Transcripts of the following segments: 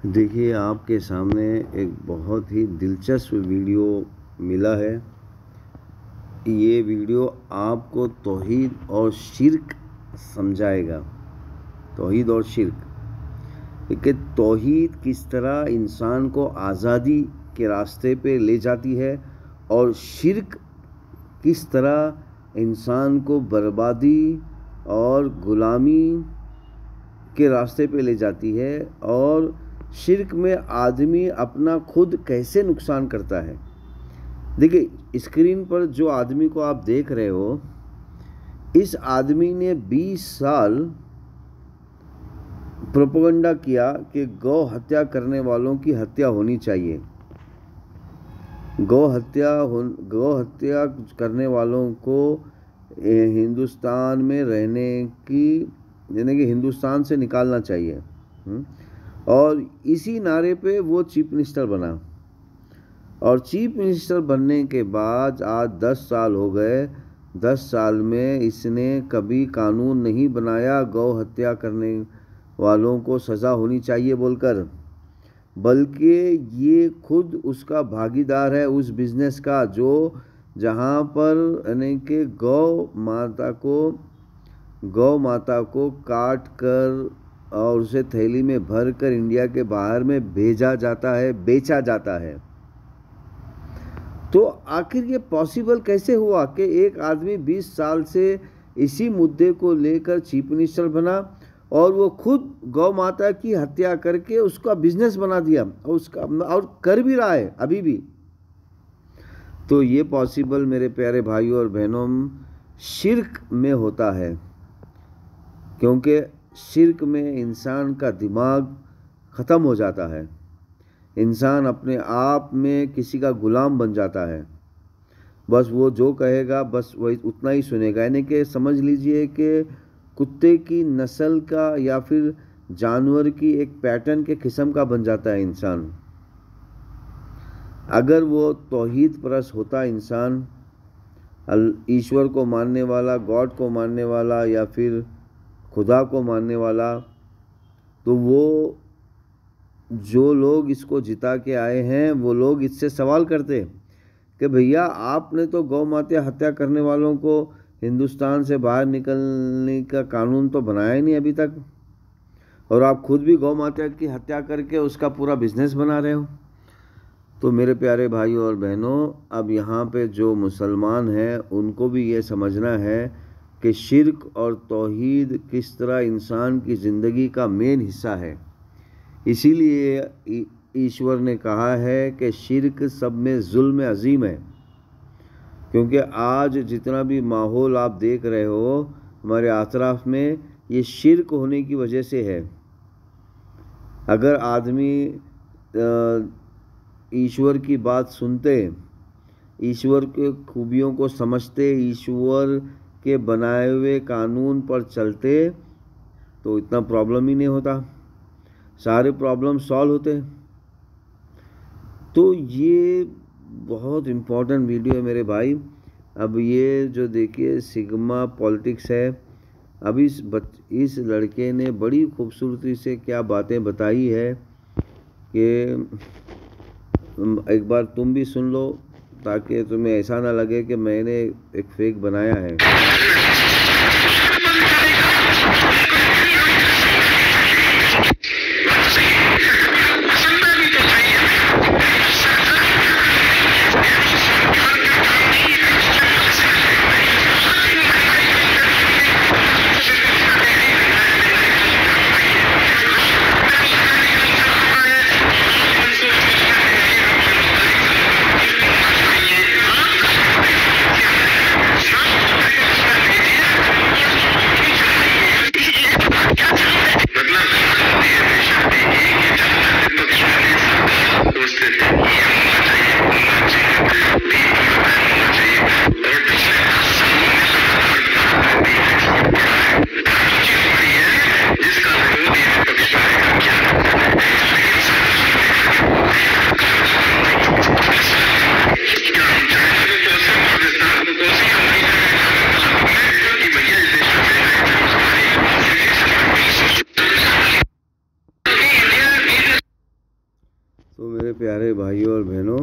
देखिए, आपके सामने एक बहुत ही दिलचस्प वीडियो मिला है। ये वीडियो आपको तौहीद और शिर्क समझाएगा। तौहीद और शिर्क कि तौहीद किस तरह इंसान को आज़ादी के रास्ते पे ले जाती है और शिर्क किस तरह इंसान को बर्बादी और गुलामी के रास्ते पे ले जाती है, और शिर्क में आदमी अपना खुद कैसे नुकसान करता है। देखिए, स्क्रीन पर जो आदमी को आप देख रहे हो, इस आदमी ने 20 साल प्रोपेगेंडा किया कि गौ हत्या करने वालों की हत्या होनी चाहिए। गौ हत्या करने वालों को हिंदुस्तान में रहने की, यानी कि हिंदुस्तान से निकालना चाहिए। और इसी नारे पे वो चीफ मिनिस्टर बना, और चीफ मिनिस्टर बनने के बाद आज 10 साल हो गए। 10 साल में इसने कभी कानून नहीं बनाया गौ हत्या करने वालों को सज़ा होनी चाहिए बोलकर, बल्कि ये खुद उसका भागीदार है उस बिज़नेस का जो जहाँ पर यानी कि गौ माता को काट कर और उसे थैली में भर कर इंडिया के बाहर में भेजा जाता है, बेचा जाता है। तो आखिर ये पॉसिबल कैसे हुआ कि एक आदमी 20 साल से इसी मुद्दे को लेकर चीफ मिनिस्टर बना और वो खुद गौ माता की हत्या करके उसका बिजनेस बना दिया, और कर भी रहा है अभी भी। तो ये पॉसिबल मेरे प्यारे भाइयों और बहनों शिर्क में होता है, क्योंकि शिर्क में इंसान का दिमाग ख़त्म हो जाता है। इंसान अपने आप में किसी का गुलाम बन जाता है। बस वो जो कहेगा बस वही उतना ही सुनेगा। यानी कि समझ लीजिए कि कुत्ते की नस्ल का या फिर जानवर की एक पैटर्न के किस्म का बन जाता है इंसान। अगर वो तौहीद परस्त होता इंसान, ईश्वर को मानने वाला, गॉड को मानने वाला या फिर खुदा को मानने वाला, तो वो जो लोग इसको जिता के आए हैं वो लोग इससे सवाल करते कि भैया आपने तो गौ माता हत्या करने वालों को हिंदुस्तान से बाहर निकलने का कानून तो बनाया ही नहीं अभी तक, और आप खुद भी गौ माता की हत्या करके उसका पूरा बिजनेस बना रहे हो। तो मेरे प्यारे भाइयों और बहनों, अब यहाँ पे जो मुसलमान हैं उनको भी ये समझना है कि शिर्क और तौहीद किस तरह इंसान की ज़िंदगी का मेन हिस्सा है। इसीलिए ईश्वर ने कहा है कि शिर्क सब में जुल्म अजीम है, क्योंकि आज जितना भी माहौल आप देख रहे हो हमारे आतराफ में, ये शिर्क होने की वजह से है। अगर आदमी ईश्वर की बात सुनते, ईश्वर के खूबियों को समझते, ईश्वर के बनाए हुए कानून पर चलते, तो इतना प्रॉब्लम ही नहीं होता, सारे प्रॉब्लम सॉल्व होते। तो ये बहुत इम्पोर्टेंट वीडियो है मेरे भाई। अब ये जो देखिए सिग्मा पॉलिटिक्स है, अब इस लड़के ने बड़ी खूबसूरती से क्या बातें बताई है कि एक बार तुम भी सुन लो, ताकि तुम्हें ऐसा ना लगे कि मैंने एक फेक बनाया है। तो मेरे प्यारे भाइयों और बहनों,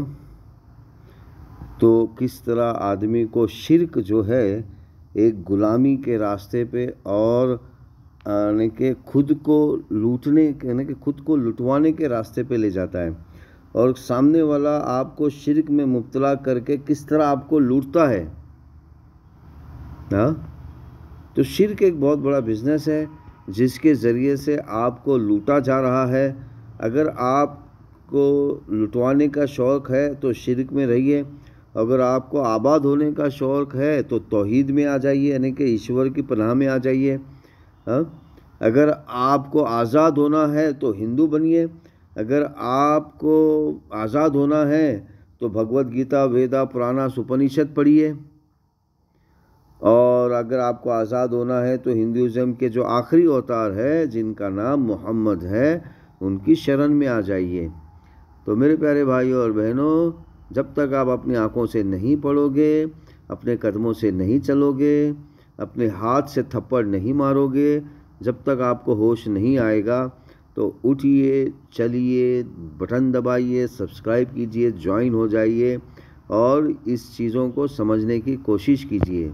तो किस तरह आदमी को शिर्क जो है एक गुलामी के रास्ते पे और यानी कि खुद को लूटने यानी कि खुद को लुटवाने के रास्ते पे ले जाता है, और सामने वाला आपको शिर्क में मुब्तला करके किस तरह आपको लूटता है। हाँ, तो शिर्क एक बहुत बड़ा बिजनेस है जिसके ज़रिए से आपको लूटा जा रहा है। अगर आपको लुटवाने का शौक़ है तो शिर्क में रहिए, अगर आपको आबाद होने का शौक़ है तो तौहीद में आ जाइए, यानी कि ईश्वर की पनाह में आ जाइए। हाँ, अगर आपको आज़ाद होना है तो हिंदू बनिए, अगर आपको आज़ाद होना है तो भगवत गीता, वेदा, पुराना, उपनिषद पढ़िए, और अगर आपको आज़ाद होना है तो हिंदुज़म के जो आखिरी अवतार है जिनका नाम मोहम्मद है उनकी शरण में आ जाइए। तो मेरे प्यारे भाइयों और बहनों, जब तक आप अपनी आँखों से नहीं पढ़ोगे, अपने कदमों से नहीं चलोगे, अपने हाथ से थप्पड़ नहीं मारोगे, जब तक आपको होश नहीं आएगा, तो उठिए, चलिए, बटन दबाइए, सब्सक्राइब कीजिए, ज्वाइन हो जाइए और इस चीज़ों को समझने की कोशिश कीजिए।